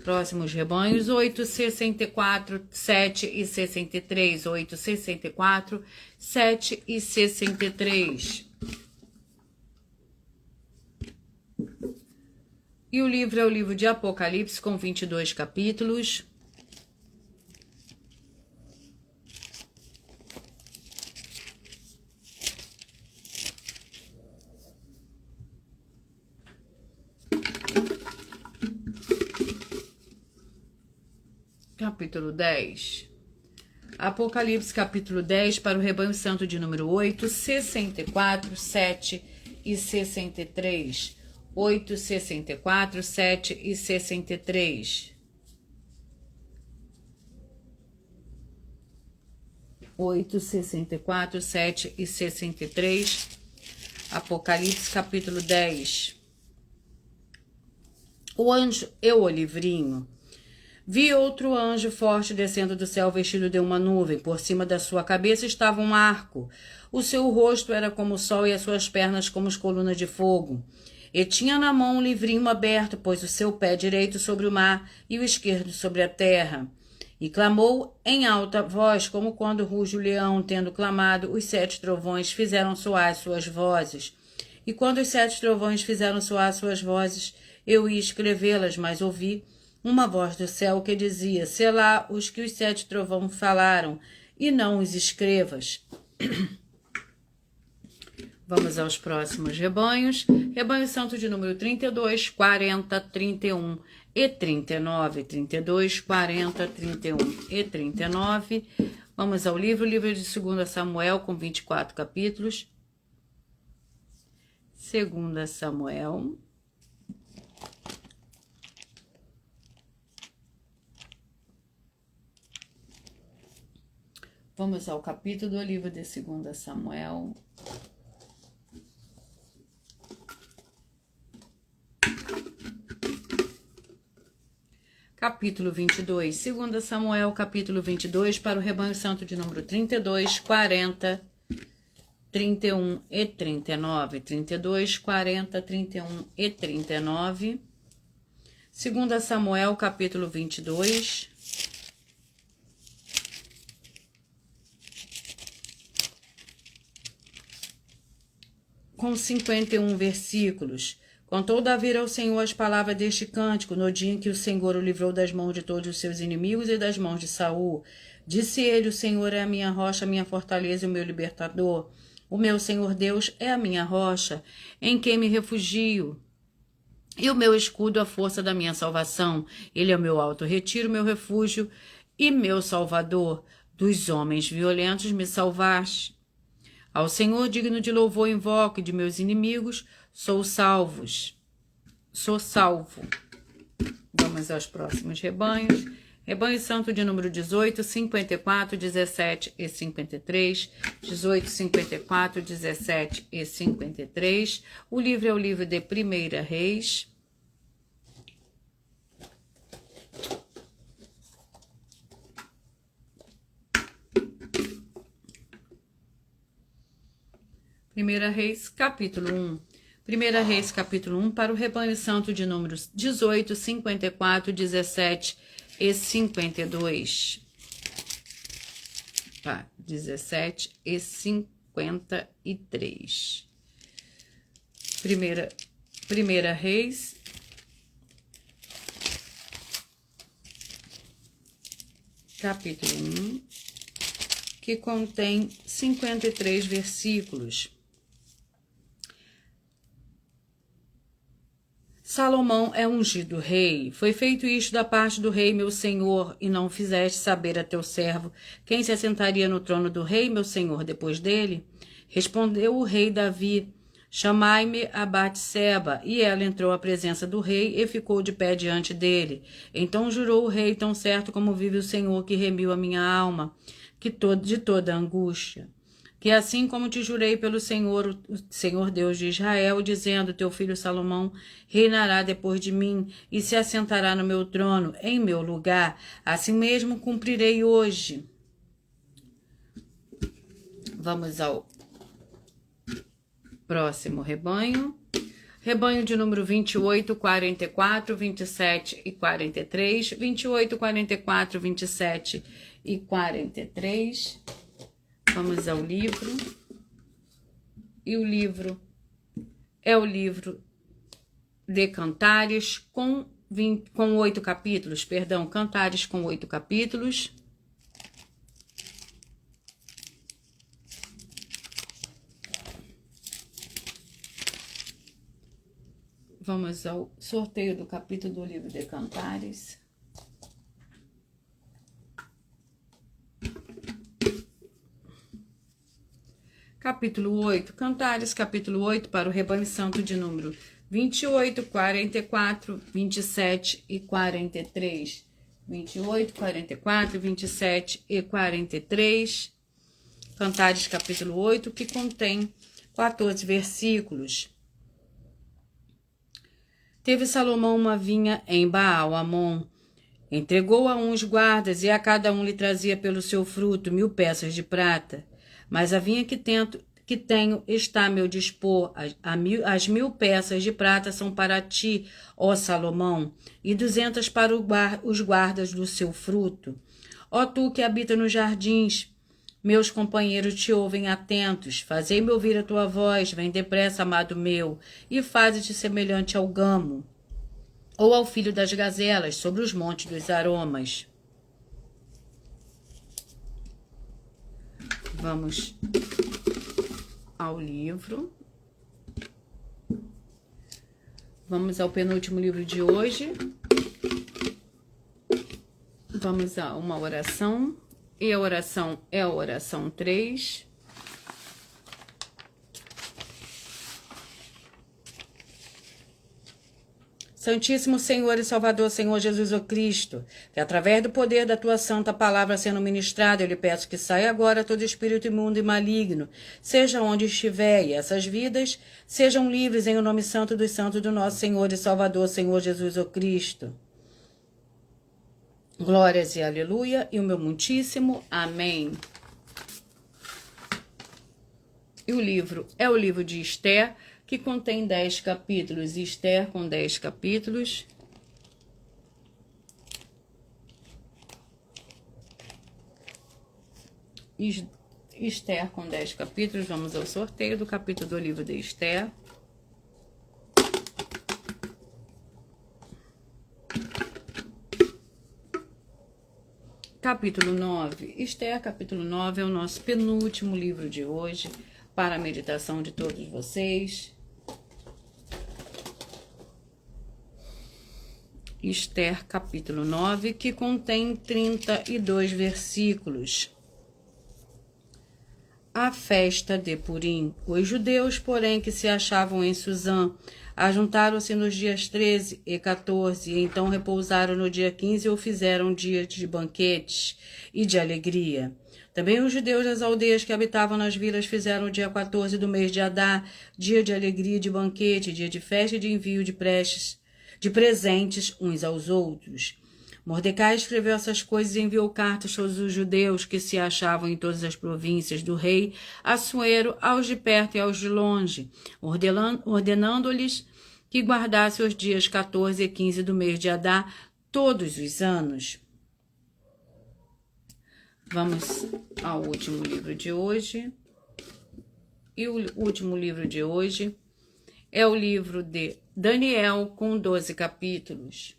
próximos rebanhos. 8, 64, 7 e 63. 8, 64, 7 e 63. E o livro é o livro de Apocalipse, com 22 capítulos. Capítulo 10. Apocalipse, capítulo 10, para o rebanho santo de número 8, 64, 7 e 63. 8, 64, 7 e 63. 8, 64, 7 e 63. Apocalipse, capítulo 10. O livrinho. Vi outro anjo forte descendo do céu, vestido de uma nuvem. Por cima da sua cabeça estava um arco. O seu rosto era como o sol e as suas pernas como as colunas de fogo. E tinha na mão um livrinho aberto, pôs o seu pé direito sobre o mar e o esquerdo sobre a terra. E clamou em alta voz, como quando ruge o leão. Tendo clamado, os 7 trovões fizeram soar suas vozes. E quando os 7 trovões fizeram soar suas vozes, eu ia escrevê-las, mas ouvi uma voz do céu que dizia: selá os que os 7 trovões falaram, e não os escrevas. Vamos aos próximos rebanhos. Rebanho santo de número 32, 40, 31 e 39. 32, 40, 31 e 39. Vamos ao livro de 2 Samuel, com 24 capítulos. 2 Samuel. Vamos ao capítulo do livro de 2 Samuel. Capítulo 22. 2 Samuel, capítulo 22, para o rebanho santo de número 32, 40, 31 e 39. 32, 40, 31 e 39. 2 Samuel, capítulo 22. Com 51 versículos. Contou Davi ao Senhor as palavras deste cântico no dia em que o Senhor o livrou das mãos de todos os seus inimigos e das mãos de Saul. Disse ele: o Senhor é a minha rocha, a minha fortaleza e o meu libertador. O meu Senhor Deus é a minha rocha, em quem me refugio. E o meu escudo, a força da minha salvação. Ele é o meu alto retiro, meu refúgio e meu salvador. Dos homens violentos me salvaste. Ao Senhor digno de louvor invoco, e de meus inimigos sou salvo. Vamos aos próximos rebanhos. Rebanho santo de número 18, 54, 17 e 53. 18, 54, 17 e 53. O livro é o livro de 1 Reis. Primeira Reis, capítulo 1. 1 Reis, capítulo 1, para o rebanho santo de números 18, 54, 17 e 52. 17 e 53. Primeira Reis, capítulo 1, que contém 53 versículos. Salomão é ungido rei. Foi feito isto da parte do rei, meu senhor, e não fizeste saber a teu servo quem se assentaria no trono do rei, meu senhor, depois dele? Respondeu o rei Davi: chamai-me a Batseba. E ela entrou à presença do rei e ficou de pé diante dele. Então jurou o rei, tão certo como vive o Senhor, que remiu a minha alma, de toda angústia. Que assim como te jurei pelo Senhor, o Senhor Deus de Israel, dizendo, teu filho Salomão reinará depois de mim e se assentará no meu trono, em meu lugar, assim mesmo cumprirei hoje. Vamos ao próximo rebanho. Rebanho de número 28, 44, 27 e 43. 28, 44, 27 e 43. Vamos ao livro. E o livro é o livro de Cantares com 8 capítulos. Perdão, Cantares com 8 capítulos. Vamos ao sorteio do capítulo do livro de Cantares. Capítulo 8, Cantares, capítulo 8, para o rebanho santo de número 28, 44, 27 e 43. 28, 44, 27 e 43. Cantares, capítulo 8, que contém 14 versículos. Teve Salomão uma vinha em Baal-Amon. Entregou a uns guardas e a cada um lhe trazia pelo seu fruto 1000 peças de prata. Mas a vinha que tenho está a meu dispor. As 1000 peças de prata são para ti, ó Salomão, e 200 para os guardas do seu fruto. Ó tu que habita nos jardins, meus companheiros te ouvem atentos. Fazei-me ouvir a tua voz, vem depressa, amado meu, e faze-te semelhante ao gamo, ou ao filho das gazelas, sobre os montes dos aromas. Vamos ao livro. Vamos ao penúltimo livro de hoje. Vamos a uma oração. E a oração é a oração 3. Santíssimo Senhor e Salvador, Senhor Jesus o Cristo, que através do poder da tua santa palavra sendo ministrada, eu lhe peço que saia agora todo espírito imundo e maligno, seja onde estiver, e essas vidas sejam livres em o nome santo dos santos do nosso Senhor e Salvador, Senhor Jesus o Cristo. Glórias e aleluia, e o meu muitíssimo amém. E o livro é o livro de Esther, que contém 10 capítulos. Esther com 10 capítulos. Esther com 10 capítulos. Vamos ao sorteio do capítulo do livro de Esther. Capítulo 9. Esther, capítulo 9, é o nosso penúltimo livro de hoje, para a meditação de todos vocês. Esther, capítulo 9, que contém 32 versículos. A festa de Purim. Os judeus, porém, que se achavam em Suzã, ajuntaram-se nos dias 13 e 14, e então repousaram no dia 15 e o fizeram dia de banquetes e de alegria. Também os judeus das aldeias que habitavam nas vilas fizeram o dia 14 do mês de Adar, dia de alegria e de banquete, dia de festa e de envio de presentes uns aos outros. Mordecai escreveu essas coisas e enviou cartas a todos os judeus que se achavam em todas as províncias do rei Assuero, aos de perto e aos de longe, ordenando-lhes que guardassem os dias 14 e 15 do mês de Adar todos os anos. Vamos ao último livro de hoje. E o último livro de hoje é o livro de Daniel, com 12 capítulos.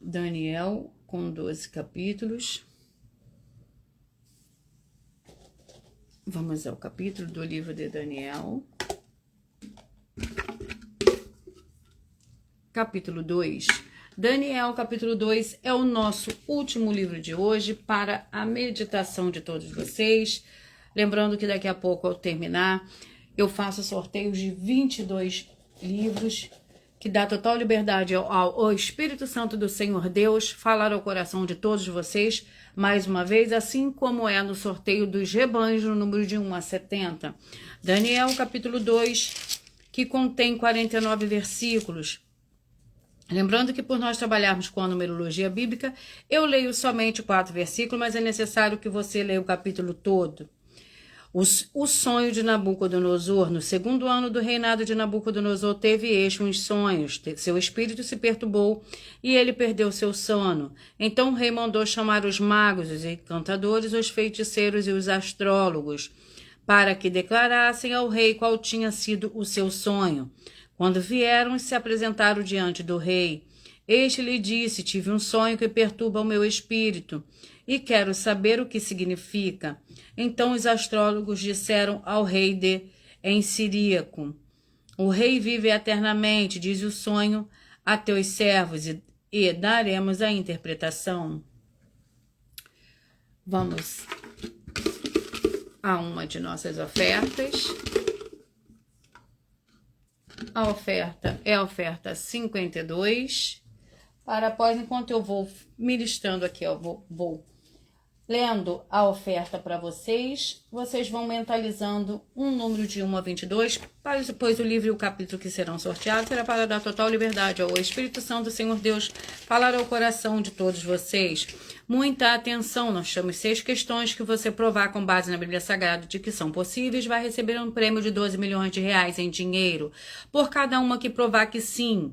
Daniel, com 12 capítulos. Vamos ao capítulo do livro de Daniel. Capítulo 2. Daniel, capítulo 2, é o nosso último livro de hoje para a meditação de todos vocês. Lembrando que daqui a pouco, ao terminar, eu faço sorteios de 22 livros, que dá total liberdade ao Espírito Santo do Senhor Deus falar ao coração de todos vocês, mais uma vez, assim como é no sorteio dos rebanhos, no número de 1 a 70. Daniel, capítulo 2, que contém 49 versículos. Lembrando que por nós trabalharmos com a numerologia bíblica, eu leio somente 4 versículos, mas é necessário que você leia o capítulo todo. O sonho de Nabucodonosor. No segundo ano do reinado de Nabucodonosor, teve este uns sonhos. Seu espírito se perturbou e ele perdeu seu sono. Então o rei mandou chamar os magos, os encantadores, os feiticeiros e os astrólogos, para que declarassem ao rei qual tinha sido o seu sonho. Quando vieram, se apresentaram diante do rei. Este lhe disse: tive um sonho que perturba o meu espírito e quero saber o que significa. Então os astrólogos disseram ao rei em siríaco: o rei vive eternamente, diz o sonho a teus servos, e daremos a interpretação. Vamos a uma de nossas ofertas. A oferta é a oferta 52. Para após, enquanto eu vou ministrando aqui, eu vou lendo a oferta para vocês, vocês vão mentalizando um número de 1 a 22, para depois o livro e o capítulo que serão sorteados será para dar total liberdade ao Espírito Santo do Senhor Deus falar ao coração de todos vocês. Muita atenção, nós temos 6 questões que você provar com base na Bíblia Sagrada de que são possíveis, vai receber um prêmio de 12 milhões de reais em dinheiro, por cada uma que provar que sim.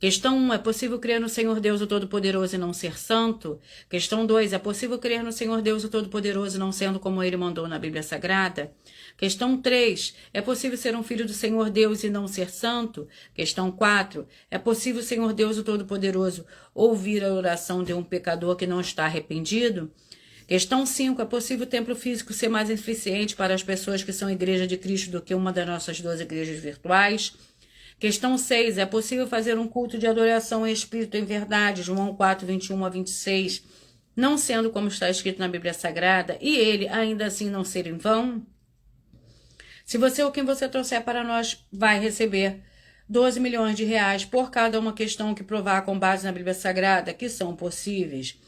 Questão 1, é possível crer no Senhor Deus o Todo-Poderoso e não ser santo? Questão 2, é possível crer no Senhor Deus o Todo-Poderoso não sendo como ele mandou na Bíblia Sagrada? Questão 3, é possível ser um filho do Senhor Deus e não ser santo? Questão 4, é possível o Senhor Deus o Todo-Poderoso ouvir a oração de um pecador que não está arrependido? Questão 5, é possível o templo físico ser mais eficiente para as pessoas que são igreja de Cristo do que uma das nossas 12 igrejas virtuais? Questão 6. É possível fazer um culto de adoração em espírito e em verdade, João 4, 21 a 26, não sendo como está escrito na Bíblia Sagrada, e ele ainda assim não ser em vão? Se você ou quem você trouxer para nós vai receber 12 milhões de reais por cada uma questão que provar com base na Bíblia Sagrada que são possíveis,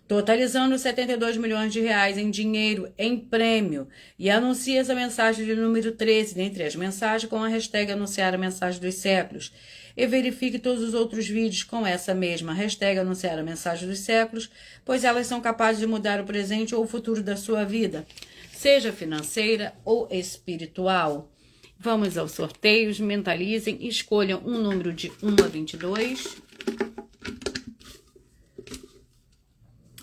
totalizando 72 milhões de reais em dinheiro em prêmio, e anuncie essa mensagem de número 13 dentre as mensagens com a hashtag anunciar a mensagem dos séculos, e verifique todos os outros vídeos com essa mesma hashtag anunciar a mensagem dos séculos, pois elas são capazes de mudar o presente ou o futuro da sua vida, seja financeira ou espiritual. Vamos aos sorteios, mentalizem e escolham um número de 1 a 22.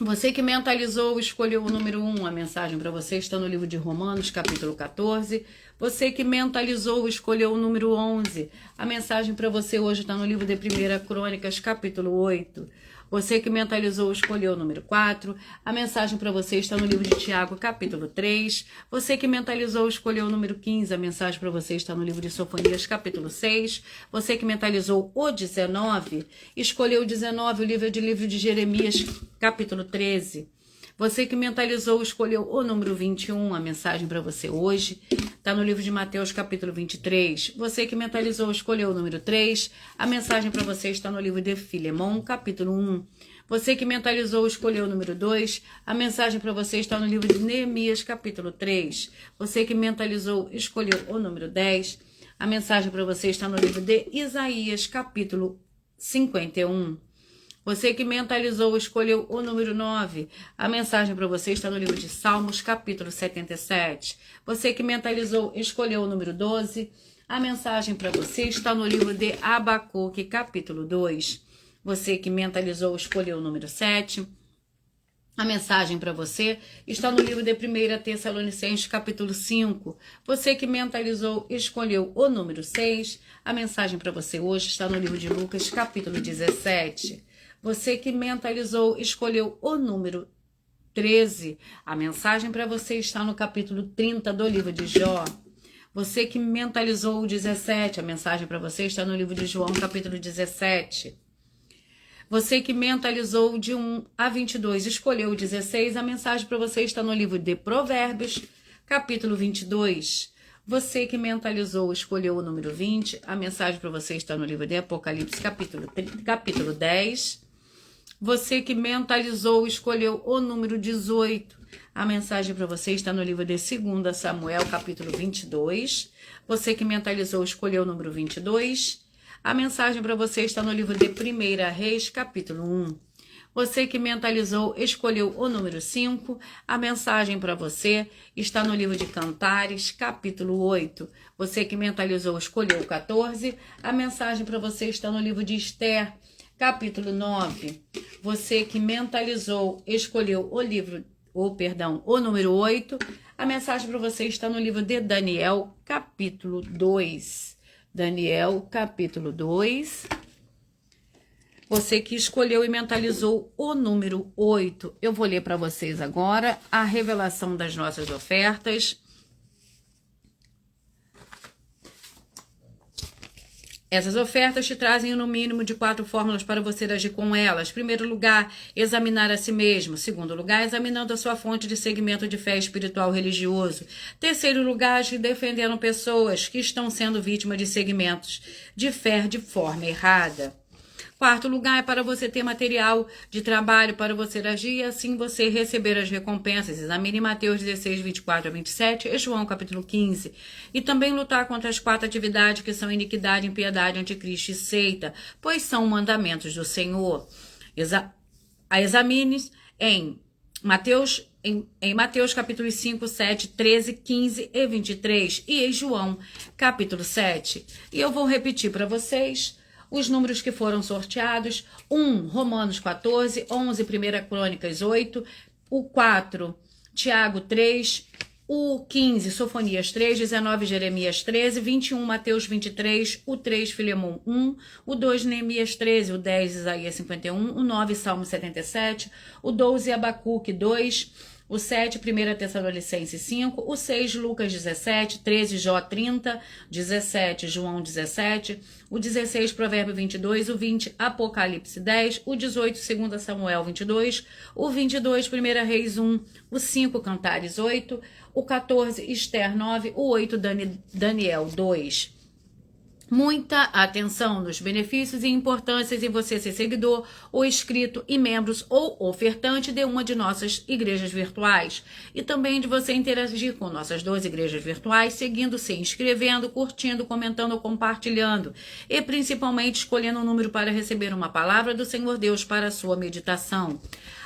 Você que mentalizou, escolheu o número 1, a mensagem para você está no livro de Romanos, capítulo 14. Você que mentalizou, escolheu o número 11, a mensagem para você hoje está no livro de 1 Crônicas, capítulo 8. Você que mentalizou, escolheu o número 4, a mensagem para você está no livro de Tiago, capítulo 3. Você que mentalizou, escolheu o número 15, a mensagem para você está no livro de Sofonias, capítulo 6. Você que mentalizou o 19, escolheu o 19, o livro de Jeremias, capítulo 13. Você que mentalizou, escolheu o número 21, a mensagem para você hoje está no livro de Mateus, capítulo 23. Você que mentalizou, escolheu o número 3, a mensagem para você está no livro de Filemão, capítulo 1. Você que mentalizou, escolheu o número 2, a mensagem para você está no livro de Neemias, capítulo 3. Você que mentalizou, escolheu o número 10, a mensagem para você está no livro de Isaías, capítulo 51. Você que mentalizou, escolheu o número 9. A mensagem para você está no livro de Salmos, capítulo 77. Você que mentalizou, escolheu o número 12. A mensagem para você está no livro de Abacuque, capítulo 2. Você que mentalizou, escolheu o número 7. A mensagem para você está no livro de 1 Tessalonicenses, capítulo 5. Você que mentalizou, escolheu o número 6. A mensagem para você hoje está no livro de Lucas, capítulo 17. Você que mentalizou, escolheu o número 13. A mensagem para você está no capítulo 30 do livro de Jó. Você que mentalizou o 17. A mensagem para você está no livro de João, capítulo 17. Você que mentalizou de 1 a 22, escolheu o 16. A mensagem para você está no livro de Provérbios, capítulo 22. Você que mentalizou, escolheu o número 20. A mensagem para você está no livro de Apocalipse, capítulo 10. Você que mentalizou, escolheu o número 18. A mensagem para você está no livro de 2 Samuel, capítulo 22. Você que mentalizou, escolheu o número 22. A mensagem para você está no livro de 1 Reis, capítulo 1. Você que mentalizou, escolheu o número 5. A mensagem para você está no livro de Cantares, capítulo 8. Você que mentalizou, escolheu o 14. A mensagem para você está no livro de Esther, capítulo 9. Você que mentalizou, escolheu o número 8. A mensagem para você está no livro de Daniel, capítulo 2. Daniel, capítulo 2. Você que escolheu e mentalizou o número 8. Eu vou ler para vocês agora a revelação das nossas ofertas. Essas ofertas te trazem no mínimo de 4 fórmulas para você agir com elas. Primeiro lugar, examinar a si mesmo. Segundo lugar, examinando a sua fonte de segmento de fé espiritual religioso. Terceiro lugar, agir defendendo pessoas que estão sendo vítimas de segmentos de fé de forma errada. Quarto lugar é para você ter material de trabalho para você agir e assim você receber as recompensas. Examine Mateus 16, 24 a 27 e João capítulo 15. E também lutar contra as 4 atividades que são iniquidade, impiedade, anticristo e seita, pois são mandamentos do Senhor. Examine em Mateus capítulo 5, 7, 13, 15 e 23 e em João capítulo 7. E eu vou repetir para vocês os números que foram sorteados: 1, Romanos 14, 11, 1 Crônicas 8, o 4, Tiago 3, o 15, Sofonias 3, 19, Jeremias 13, 21, Mateus 23, o 3, Filemão 1, o 2, Neemias 13, o 10, Isaías 51, o 9, Salmo 77, o 12, Abacuque 2, o 7, 1 Tessalonicenses 5, o 6, Lucas 17, 13, Jó 30, 17, João 17, o 16, Provérbio 22, o 20, Apocalipse 10, o 18, 2 Samuel 22, o 22, 1 Reis 1, o 5, Cantares 8, o 14, Esther 9, o 8, Daniel 2. Muita atenção nos benefícios e importâncias em você ser seguidor ou inscrito e membros ou ofertante de uma de nossas igrejas virtuais. E também de você interagir com nossas 2 igrejas virtuais, seguindo, se inscrevendo, curtindo, comentando ou compartilhando. E principalmente escolhendo um número para receber uma palavra do Senhor Deus para a sua meditação.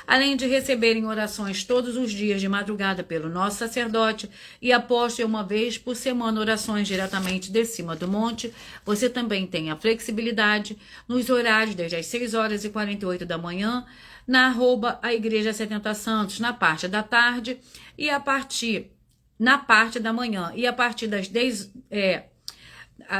Além de receberem orações todos os dias de madrugada pelo nosso sacerdote e após uma vez por semana orações diretamente de cima do monte, você também tem a flexibilidade nos horários desde as 6 horas e 48 da manhã, na @ Igreja 70 Santos, na parte da tarde e na parte da manhã e a partir das 10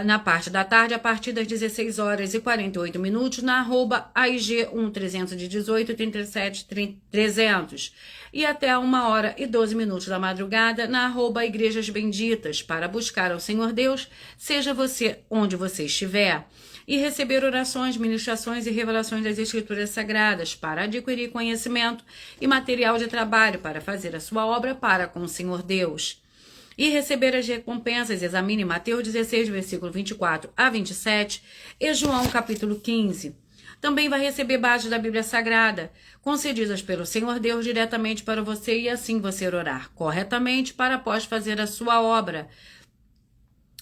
na parte da tarde, a partir das 16 horas e 48 minutos, na @ AIG 1318 37 300 e até 1 hora e 12 minutos da madrugada, na @ Igrejas Benditas, para buscar ao Senhor Deus, seja você onde você estiver, e receber orações, ministrações e revelações das Escrituras Sagradas, para adquirir conhecimento e material de trabalho para fazer a sua obra para com o Senhor Deus. E receber as recompensas, examine Mateus 16, versículo 24 a 27 e João capítulo 15. Também vai receber bases da Bíblia Sagrada, concedidas pelo Senhor Deus diretamente para você e assim você orar corretamente para após fazer a sua obra.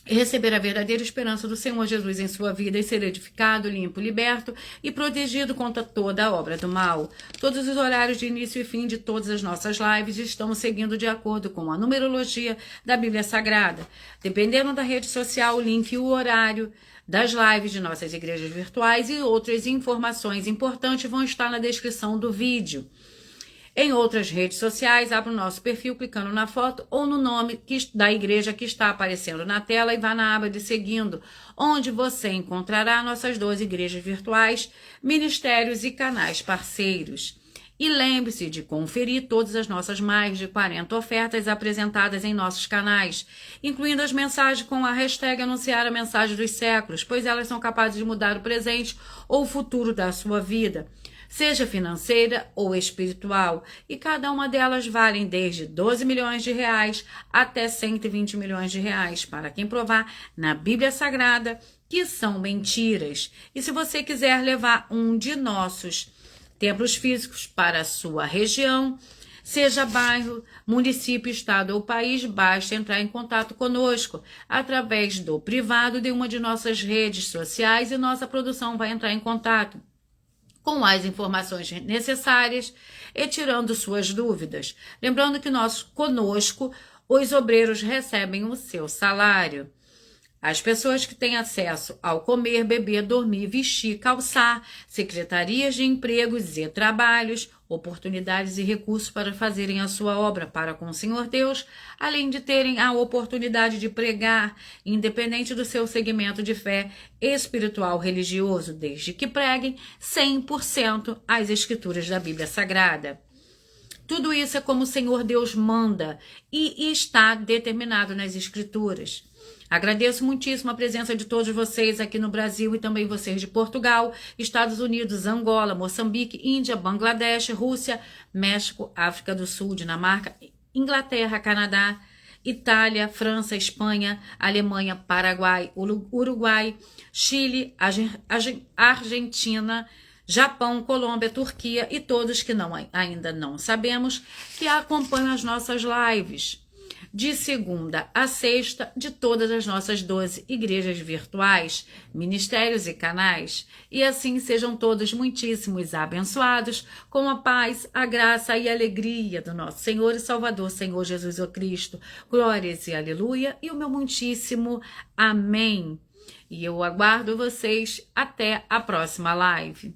E receber a verdadeira esperança do Senhor Jesus em sua vida e ser edificado, limpo, liberto e protegido contra toda a obra do mal. Todos os horários de início e fim de todas as nossas lives estamos seguindo de acordo com a numerologia da Bíblia Sagrada. Dependendo da rede social, o link e o horário das lives de nossas igrejas virtuais e outras informações importantes vão estar na descrição do vídeo. Em outras redes sociais, abra o nosso perfil clicando na foto ou no nome da igreja que está aparecendo na tela e vá na aba de seguindo, onde você encontrará nossas 12 igrejas virtuais, ministérios e canais parceiros. E lembre-se de conferir todas as nossas mais de 40 ofertas apresentadas em nossos canais, incluindo as mensagens com a hashtag Anunciar a Mensagem dos Séculos, pois elas são capazes de mudar o presente ou o futuro da sua vida, seja financeira ou espiritual, e cada uma delas valem desde 12 milhões de reais até 120 milhões de reais, para quem provar na Bíblia Sagrada que são mentiras. E se você quiser levar um de nossos templos físicos para a sua região, seja bairro, município, estado ou país, basta entrar em contato conosco através do privado de uma de nossas redes sociais e nossa produção vai entrar em contato com as informações necessárias e tirando suas dúvidas. Lembrando que conosco, os obreiros recebem o seu salário. As pessoas que têm acesso ao comer, beber, dormir, vestir, calçar, secretarias de empregos e trabalhos, oportunidades e recursos para fazerem a sua obra para com o Senhor Deus, além de terem a oportunidade de pregar, independente do seu segmento de fé espiritual religioso, desde que preguem 100% as escrituras da Bíblia Sagrada. Tudo isso é como o Senhor Deus manda e está determinado nas escrituras. Agradeço muitíssimo a presença de todos vocês aqui no Brasil e também vocês de Portugal, Estados Unidos, Angola, Moçambique, Índia, Bangladesh, Rússia, México, África do Sul, Dinamarca, Inglaterra, Canadá, Itália, França, Espanha, Alemanha, Paraguai, Uruguai, Chile, Argentina, Japão, Colômbia, Turquia e todos que ainda não sabemos que acompanham as nossas lives de segunda a sexta de todas as nossas 12 igrejas virtuais, ministérios e canais, e assim sejam todos muitíssimos abençoados com a paz, a graça e a alegria do nosso Senhor e Salvador, Senhor Jesus o Cristo. Glórias e aleluia, e o meu muitíssimo amém. E eu aguardo vocês até a próxima live.